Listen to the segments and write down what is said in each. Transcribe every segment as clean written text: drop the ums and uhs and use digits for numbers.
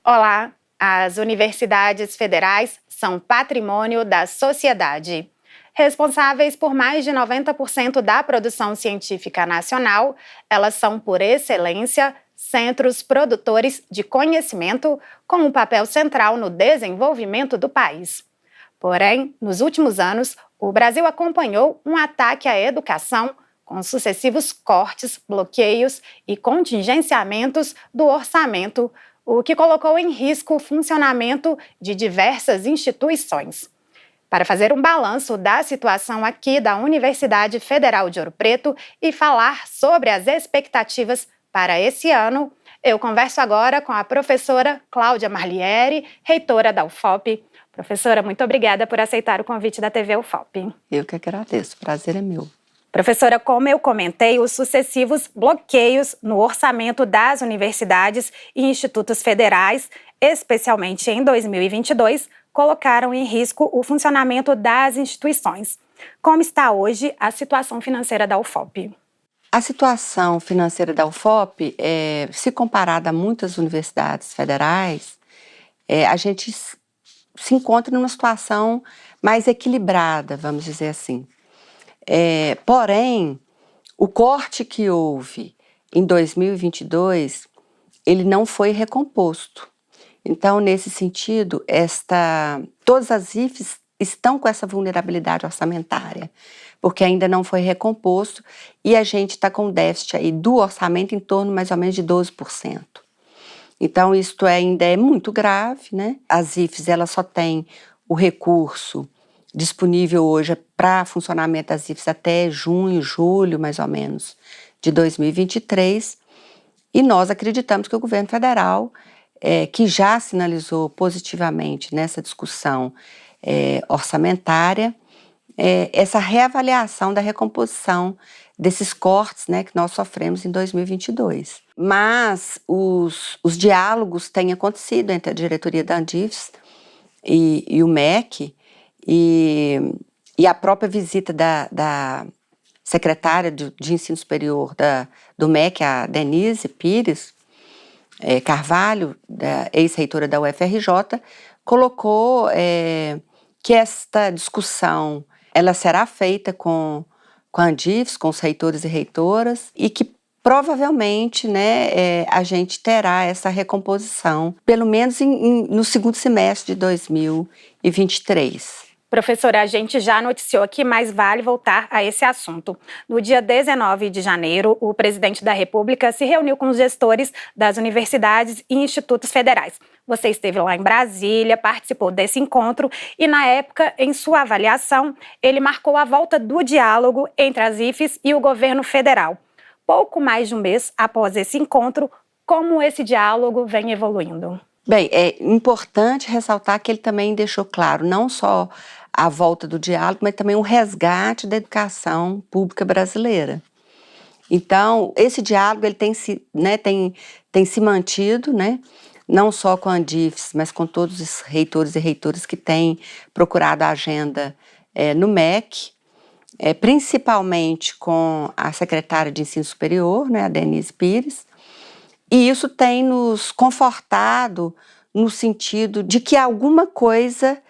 Olá, as universidades federais são patrimônio da sociedade. Responsáveis por mais de 90% da produção científica nacional, elas são, por excelência, centros produtores de conhecimento com um papel central no desenvolvimento do país. Porém, nos últimos anos, o Brasil acompanhou um ataque à educação com sucessivos cortes, bloqueios e contingenciamentos do orçamento, o que colocou em risco o funcionamento de diversas instituições. Para fazer um balanço da situação aqui da Universidade Federal de Ouro Preto e falar sobre as expectativas para esse ano, eu converso agora com a professora Cláudia Marliere, reitora da UFOP. Professora, muito obrigada por aceitar o convite da TV UFOP. Eu que agradeço, o prazer é meu. Professora, como eu comentei, os sucessivos bloqueios no orçamento das universidades e institutos federais, especialmente em 2022, colocaram em risco o funcionamento das instituições. Como está hoje a situação financeira da UFOP? A situação financeira da UFOP, se comparada a muitas universidades federais, a gente se encontra numa situação mais equilibrada, vamos dizer assim. Porém, o corte que houve em 2022, ele não foi recomposto. Então, nesse sentido, todas as IFES estão com essa vulnerabilidade orçamentária, porque ainda não foi recomposto e a gente está com déficit aí do orçamento em torno mais ou menos de 12%. Então, isto ainda é muito grave, né? As IFES, elas só têm o recurso disponível hoje para funcionamento das IFES até junho, julho, mais ou menos, de 2023. E nós acreditamos que o governo federal, que já sinalizou positivamente nessa discussão orçamentária, essa reavaliação da recomposição desses cortes, né, que nós sofremos em 2022. Mas os diálogos têm acontecido entre a diretoria da Andifes e o MEC, e a própria visita da secretária de Ensino Superior do MEC, a Denise Pires Carvalho, ex-reitora da UFRJ, colocou que esta discussão ela será feita com a Andifes, com os reitores e reitoras, e que provavelmente, né, a gente terá essa recomposição, pelo menos no segundo semestre de 2023. Professora, a gente já noticiou aqui, mas vale voltar a esse assunto. No dia 19 de janeiro, o presidente da República se reuniu com os gestores das universidades e institutos federais. Você esteve lá em Brasília, participou desse encontro e, na época, em sua avaliação, ele marcou a volta do diálogo entre as IFES e o governo federal. Pouco mais de um mês após esse encontro, como esse diálogo vem evoluindo? Bem, é importante ressaltar que ele também deixou claro não só a volta do diálogo, mas também o resgate da educação pública brasileira. Então, esse diálogo ele tem se mantido, né, não só com a Andifes, mas com todos os reitores e reitoras que têm procurado a agenda no MEC, principalmente com a secretária de Ensino Superior, né, a Denise Pires, e isso tem nos confortado no sentido de que alguma coisa,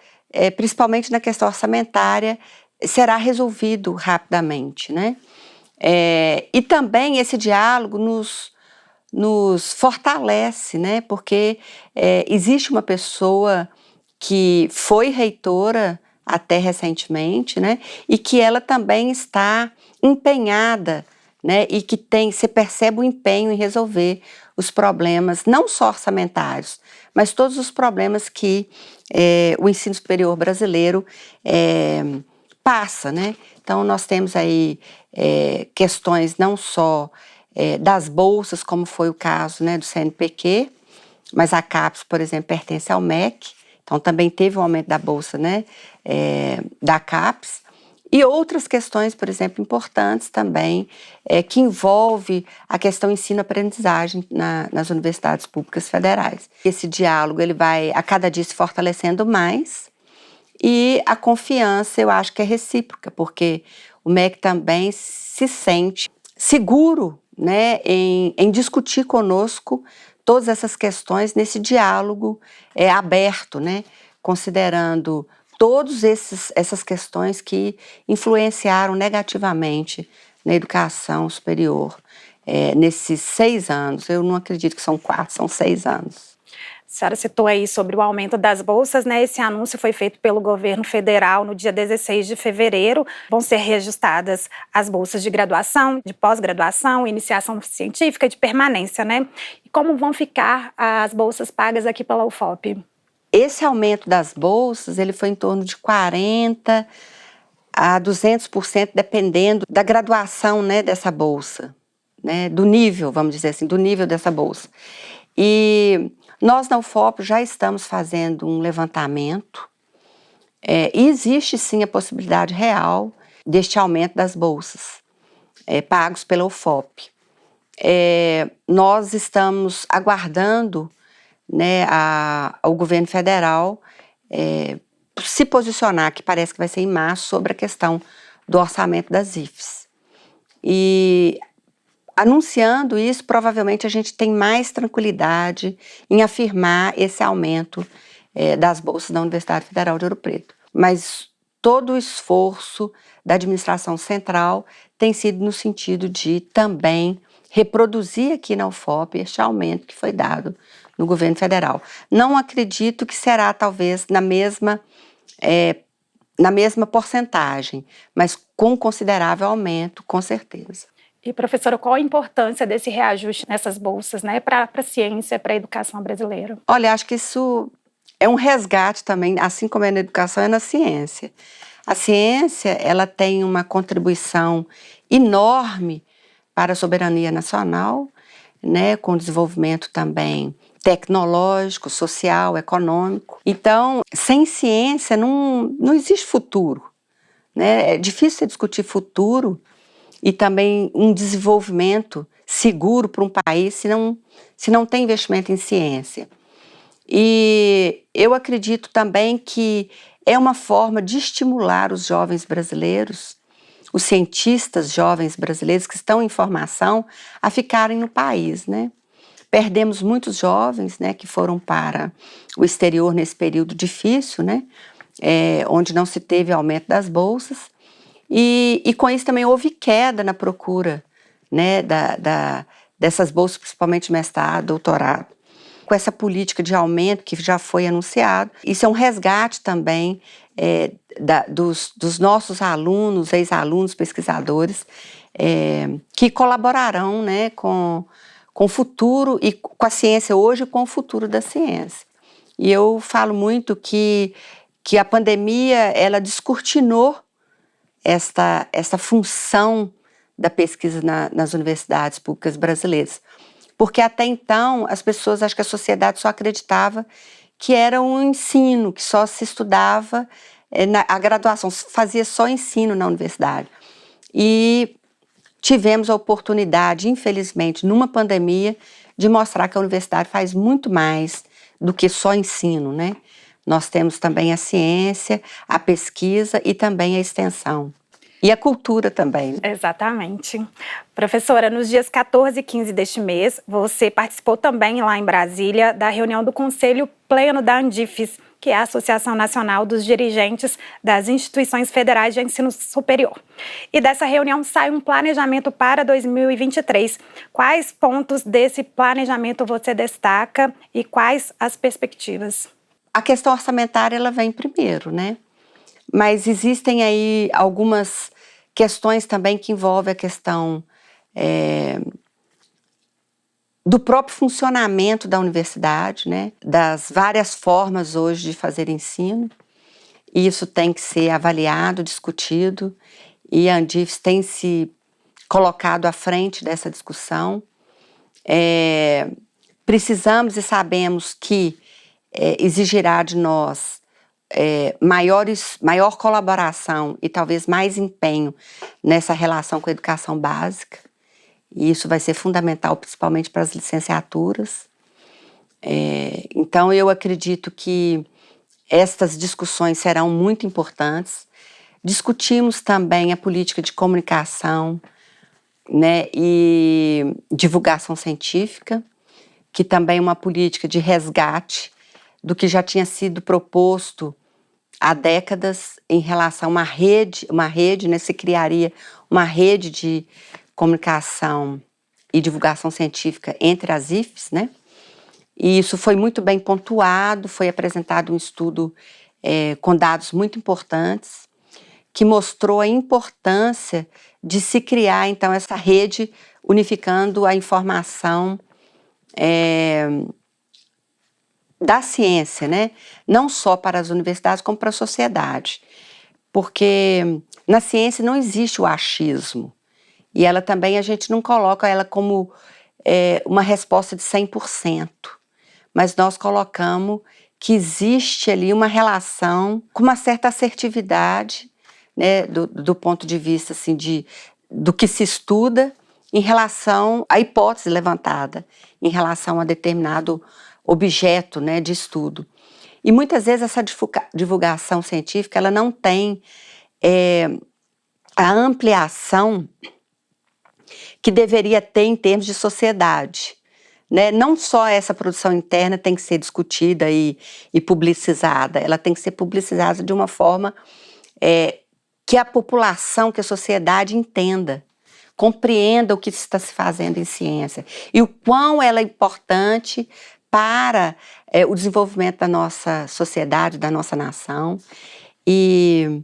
principalmente na questão orçamentária, será resolvido rapidamente, né? E também esse diálogo nos fortalece, né? Porque existe uma pessoa que foi reitora até recentemente, né? E que ela também está empenhada, né? E que você percebe o empenho em resolver os problemas, não só orçamentários, mas todos os problemas que o ensino superior brasileiro passa, né? Então, nós temos aí questões não só das bolsas, como foi o caso, né, do CNPq, mas a CAPES, por exemplo, pertence ao MEC, então também teve um aumento da bolsa, né, da CAPES, e outras questões, por exemplo, importantes também, que envolve a questão ensino-aprendizagem nas universidades públicas federais. Esse diálogo ele vai a cada dia se fortalecendo mais e a confiança eu acho que é recíproca, porque o MEC também se sente seguro, né, em discutir conosco todas essas questões nesse diálogo aberto, né? Considerando todas essas questões que influenciaram negativamente na educação superior nesses 6 anos. Eu não acredito que são 4, são 6 anos. A senhora citou aí sobre o aumento das bolsas, né? Esse anúncio foi feito pelo governo federal no dia 16 de fevereiro. Vão ser reajustadas as bolsas de graduação, de pós-graduação, iniciação científica, de permanência, né? E como vão ficar as bolsas pagas aqui pela UFOP? Esse aumento das bolsas, ele foi em torno de 40% a 200%, dependendo da graduação, né, dessa bolsa, né? Do nível, vamos dizer assim, do nível dessa bolsa. E nós na UFOP já estamos fazendo um levantamento e existe sim a possibilidade real deste aumento das bolsas pagos pela UFOP. Nós estamos aguardando, né, ao governo federal se posicionar, que parece que vai ser em março, sobre a questão do orçamento das IFES. E anunciando isso, provavelmente a gente tem mais tranquilidade em afirmar esse aumento das bolsas da Universidade Federal de Ouro Preto. Mas todo o esforço da administração central tem sido no sentido de também reproduzir aqui na UFOP este aumento que foi dado no governo federal. Não acredito que será talvez na mesma porcentagem, mas com considerável aumento, com certeza. E, professora, qual a importância desse reajuste nessas bolsas, né, para a ciência, para a educação brasileira? Olha, acho que isso é um resgate também, assim como é na educação, é na ciência. A ciência, ela tem uma contribuição enorme para a soberania nacional, né, com desenvolvimento também tecnológico, social, econômico. Então, sem ciência não existe futuro, né? É difícil discutir futuro e também um desenvolvimento seguro para um país se não tem investimento em ciência. E eu acredito também que é uma forma de estimular os jovens brasileiros, os cientistas jovens brasileiros que estão em formação, a ficarem no país, né? Perdemos muitos jovens, né, que foram para o exterior nesse período difícil, né? Onde não se teve aumento das bolsas. E com isso também houve queda na procura, né, dessas bolsas, principalmente mestrado, doutorado. Com essa política de aumento que já foi anunciado, isso é um resgate também dos nossos alunos, ex-alunos, pesquisadores, que colaborarão, né, com o futuro e com a ciência hoje e com o futuro da ciência. E eu falo muito que a pandemia, ela descortinou esta função da pesquisa nas universidades públicas brasileiras. Porque até então, as pessoas, acho que a sociedade só acreditava que era um ensino, que só se estudava a graduação, fazia só ensino na universidade. E tivemos a oportunidade, infelizmente, numa pandemia, de mostrar que a universidade faz muito mais do que só ensino, né? Nós temos também a ciência, a pesquisa e também a extensão. E a cultura também. Exatamente. Professora, nos dias 14 e 15 deste mês, você participou também lá em Brasília da reunião do Conselho Pleno da Andifes, que é a Associação Nacional dos Dirigentes das Instituições Federais de Ensino Superior. E dessa reunião sai um planejamento para 2023. Quais pontos desse planejamento você destaca e quais as perspectivas? A questão orçamentária, ela vem primeiro, né? Mas existem aí algumas questões também que envolvem a questão do próprio funcionamento da universidade, né? Das várias formas hoje de fazer ensino. E isso tem que ser avaliado, discutido, e a Andifes tem se colocado à frente dessa discussão. Precisamos e sabemos que exigirá de nós maior colaboração e talvez mais empenho nessa relação com a educação básica. E isso vai ser fundamental, principalmente para as licenciaturas. Então, eu acredito que estas discussões serão muito importantes. Discutimos também a política de comunicação, né, e divulgação científica, que também é uma política de resgate do que já tinha sido proposto há décadas em relação a uma rede, né, se criaria uma rede de comunicação e divulgação científica entre as IFES, né? E isso foi muito bem pontuado, foi apresentado um estudo com dados muito importantes, que mostrou a importância de se criar, então, essa rede unificando a informação da ciência, né? Não só para as universidades, como para a sociedade. Porque na ciência não existe o achismo. E ela também, a gente não coloca ela como uma resposta de 100%. Mas nós colocamos que existe ali uma relação com uma certa assertividade, né, do ponto de vista assim, do que se estuda em relação à hipótese levantada, em relação a determinado objeto, né, de estudo. E muitas vezes essa divulgação científica ela não tem a ampliação que deveria ter em termos de sociedade. Né? Não só essa produção interna tem que ser discutida e publicizada, ela tem que ser publicizada de uma forma que a população, que a sociedade entenda, compreenda o que está se fazendo em ciência e o quão ela é importante para o desenvolvimento da nossa sociedade, da nossa nação. E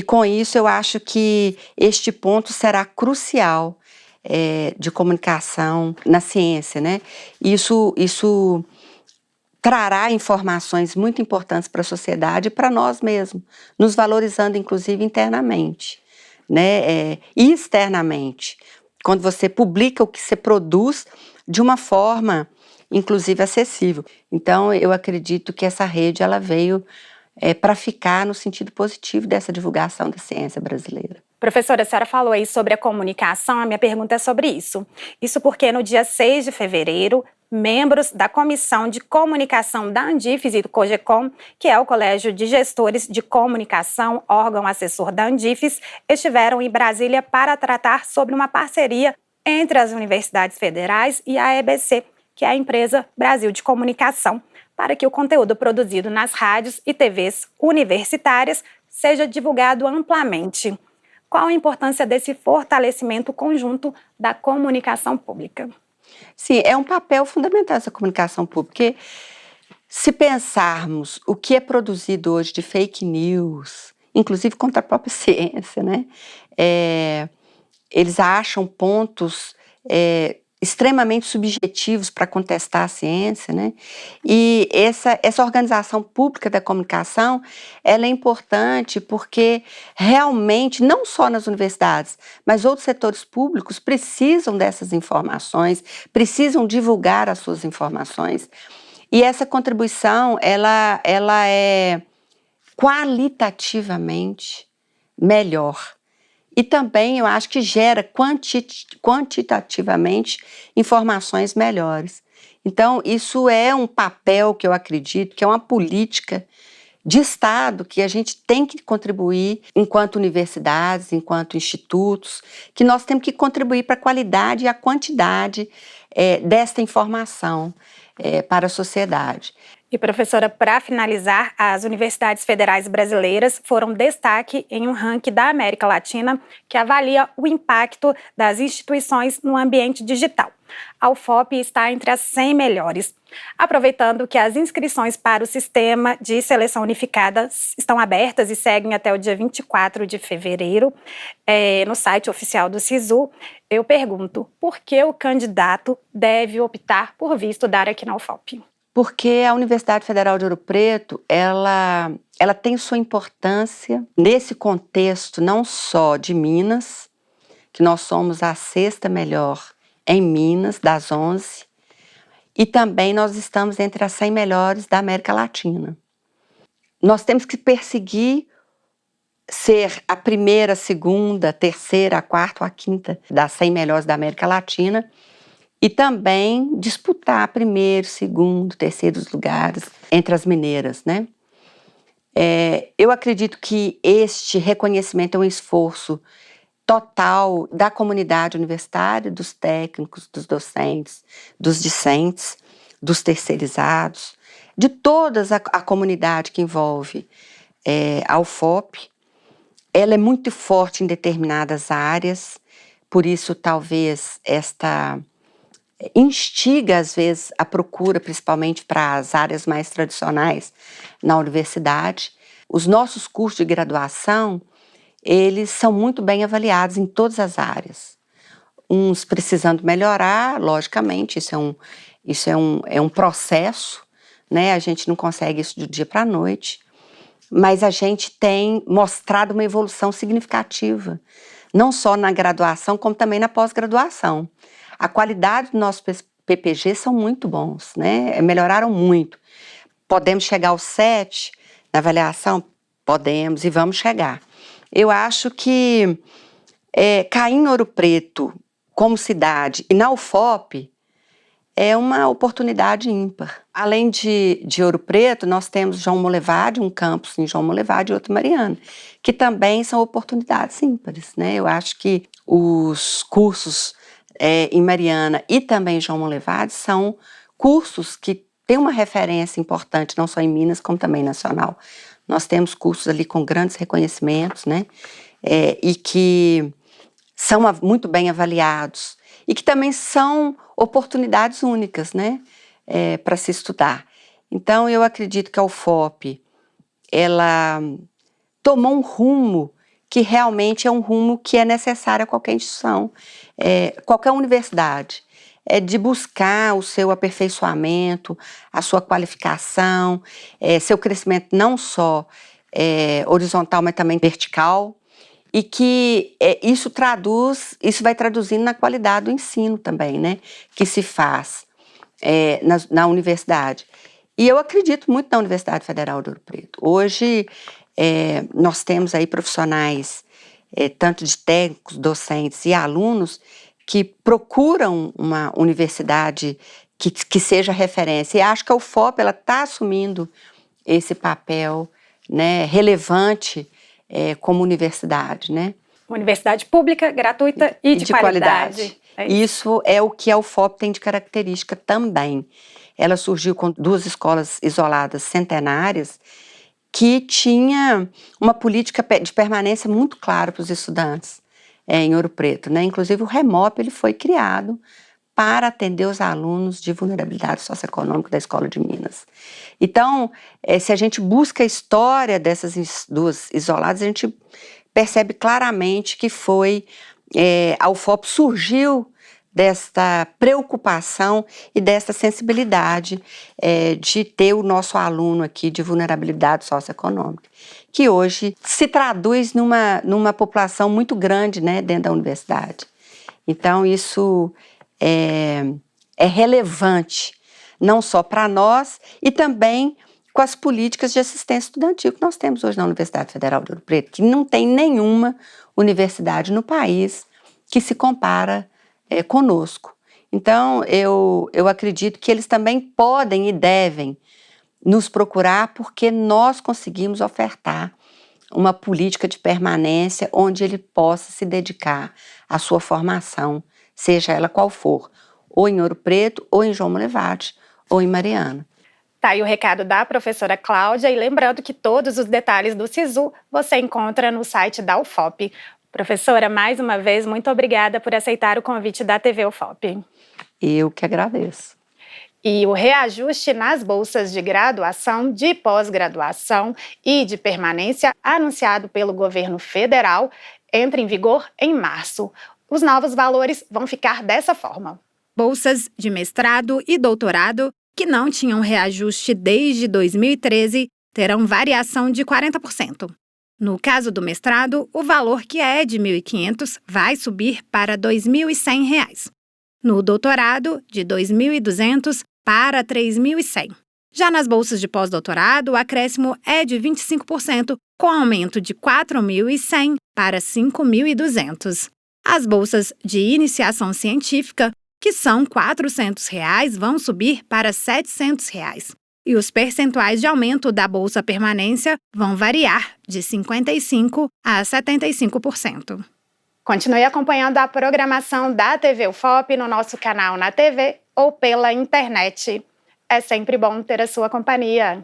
com isso eu acho que este ponto será crucial de comunicação na ciência, né? Isso trará informações muito importantes para a sociedade e para nós mesmos, nos valorizando inclusive internamente, né? E externamente, quando você publica o que você produz de uma forma inclusive acessível. Então eu acredito que essa rede ela veio para ficar no sentido positivo dessa divulgação da ciência brasileira. Professora, a senhora falou aí sobre a comunicação, a minha pergunta é sobre isso. Isso porque no dia 6 de fevereiro, membros da Comissão de Comunicação da Andifes e do COGECOM, que é o Colégio de Gestores de Comunicação, órgão assessor da Andifes, estiveram em Brasília para tratar sobre uma parceria entre as universidades federais e a EBC, que é a empresa Brasil de Comunicação, para que o conteúdo produzido nas rádios e TVs universitárias seja divulgado amplamente. Qual a importância desse fortalecimento conjunto da comunicação pública? Sim, é um papel fundamental essa comunicação pública, porque se pensarmos o que é produzido hoje de fake news, inclusive contra a própria ciência, né? Eles acham pontos extremamente subjetivos para contestar a ciência, né? E essa organização pública da comunicação, ela é importante porque realmente, não só nas universidades, mas outros setores públicos precisam dessas informações, precisam divulgar as suas informações. E essa contribuição, ela é qualitativamente melhor. E também eu acho que gera quantitativamente informações melhores. Então, isso é um papel que eu acredito que é uma política de Estado que a gente tem que contribuir enquanto universidades, enquanto institutos, que nós temos que contribuir para a qualidade e a quantidade desta informação para a sociedade. E, professora, para finalizar, as universidades federais brasileiras foram destaque em um ranking da América Latina que avalia o impacto das instituições no ambiente digital. A UFOP está entre as 100 melhores. Aproveitando que as inscrições para o sistema de seleção unificada estão abertas e seguem até o dia 24 de fevereiro, no site oficial do SISU, eu pergunto, por que o candidato deve optar por vir estudar aqui na UFOP? Porque a Universidade Federal de Ouro Preto, ela tem sua importância nesse contexto não só de Minas, que nós somos a 6ª melhor em Minas, das 11, e também nós estamos entre as 100 melhores da América Latina. Nós temos que perseguir ser a primeira, a segunda, a terceira, a quarta ou a quinta das 100 melhores da América Latina, e também disputar primeiro, segundo, terceiros lugares entre as mineiras, né? Eu acredito que este reconhecimento é um esforço total da comunidade universitária, dos técnicos, dos docentes, dos discentes, dos terceirizados, de toda a comunidade que envolve a UFOP. Ela é muito forte em determinadas áreas, por isso talvez esta instiga às vezes a procura, principalmente para as áreas mais tradicionais na universidade. Os nossos cursos de graduação, eles são muito bem avaliados em todas as áreas. Uns precisando melhorar, logicamente, isso é um processo, né? A gente não consegue isso do dia para a noite, mas a gente tem mostrado uma evolução significativa, não só na graduação, como também na pós-graduação. A qualidade dos nossos PPG são muito bons, né? Melhoraram muito. Podemos chegar ao 7 na avaliação? Podemos e vamos chegar. Eu acho que cair em Ouro Preto como cidade e na UFOP é uma oportunidade ímpar. Além de Ouro Preto, nós temos João Molevade, um campus em João Molevade e outro em Mariana, que também são oportunidades ímpares, né? Eu acho que os cursos em Mariana e também em João Molevade são cursos que têm uma referência importante, não só em Minas, como também nacional. Nós temos cursos ali com grandes reconhecimentos, né? E que são muito bem avaliados e que também são oportunidades únicas, né? Para se estudar. Então, eu acredito que a UFOP, ela tomou um rumo que realmente é um rumo que é necessário a qualquer instituição, qualquer universidade, de buscar o seu aperfeiçoamento, a sua qualificação, seu crescimento não só horizontal, mas também vertical, e que isso vai traduzindo na qualidade do ensino também, né, que se faz na universidade. E eu acredito muito na Universidade Federal de Ouro Preto. Hoje, nós temos aí profissionais, tanto de técnicos, docentes e alunos, que procuram uma universidade que seja referência. E acho que a UFOP está assumindo esse papel, né, relevante como universidade, né? Universidade pública, gratuita e de qualidade. Isso é o que a UFOP tem de característica também. Ela surgiu com 2 escolas isoladas centenárias que tinha uma política de permanência muito clara para os estudantes em Ouro Preto, né? Inclusive o REMOP ele foi criado para atender os alunos de vulnerabilidade socioeconômica da Escola de Minas. Então, se a gente busca a história dessas 2 isoladas, a gente percebe claramente que a UFOP surgiu desta preocupação e desta sensibilidade de ter o nosso aluno aqui de vulnerabilidade socioeconômica, que hoje se traduz numa população muito grande, né, dentro da universidade. Então, isso é relevante, não só para nós, e também com as políticas de assistência estudantil que nós temos hoje na Universidade Federal de Ouro Preto, que não tem nenhuma universidade no país que se compara conosco. Então, eu acredito que eles também podem e devem nos procurar porque nós conseguimos ofertar uma política de permanência onde ele possa se dedicar à sua formação, seja ela qual for, ou em Ouro Preto, ou em João Molevade, ou em Mariana. Tá aí o recado da professora Cláudia, e lembrando que todos os detalhes do SISU você encontra no site da UFOP. Professora, mais uma vez, muito obrigada por aceitar o convite da TV UFOP. Eu que agradeço. E o reajuste nas bolsas de graduação, de pós-graduação e de permanência anunciado pelo governo federal entra em vigor em março. Os novos valores vão ficar dessa forma. Bolsas de mestrado e doutorado que não tinham reajuste desde 2013 terão variação de 40%. No caso do mestrado, o valor que é de R$ 1.500 vai subir para R$ 2.100. No doutorado, de R$ 2.200 para R$ 3.100. Já nas bolsas de pós-doutorado, o acréscimo é de 25%, com aumento de R$ 4.100 para R$ 5.200. As bolsas de iniciação científica, que são R$ 400, vão subir para R$ 700. E os percentuais de aumento da Bolsa Permanência vão variar de 55% a 75%. Continue acompanhando a programação da TV UFOP no nosso canal na TV ou pela internet. É sempre bom ter a sua companhia.